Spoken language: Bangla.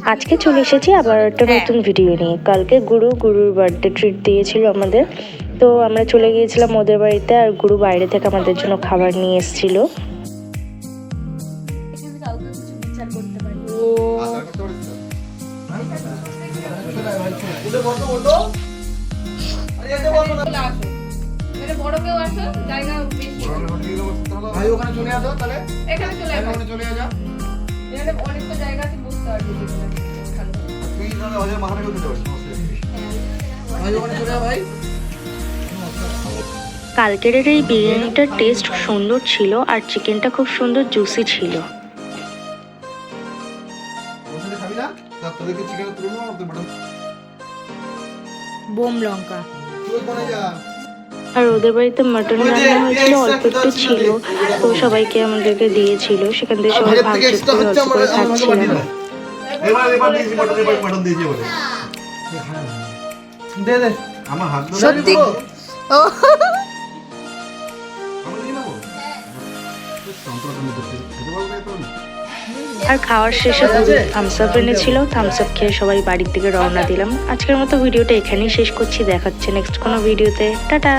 আজকে চলে এসেছি আবার একটা নতুন ভিডিও নিয়ে। কালকে গুরুর বার্থডে ট্রিট দিয়েছিল আমাদের, তো আমরা চলে গিয়েছিলাম ওদের বাড়িতে। আর গুরু বাইরে থেকে আমাদের জন্য খাবার নিয়ে এসেছিল। কালকের এই বিরিয়ানিটার টেস্ট সুন্দর ছিল আর চিকেনটা খুব সুন্দর জুসি ছিল। বোম লঙ্কা আর ওদের বাড়িতে মাটন রান্না হয়েছিল, অল্প একটু ছিল, তো সবাইকে আমাদেরকে দিয়েছিল। সেখান থেকে সবাই ভাগযোগ করে অল্প করে খাচ্ছিলাম। সত্যি আর খাওয়ার শেষে থামস আপ এনেছিল, থামস আপ খেয়ে সবাই বাড়ির দিকে রওনা দিলাম। আজকের মতো ভিডিওটা এখানেই শেষ করছি। দেখাচ্ছে নেক্সট কোনো ভিডিওতে। টাটা।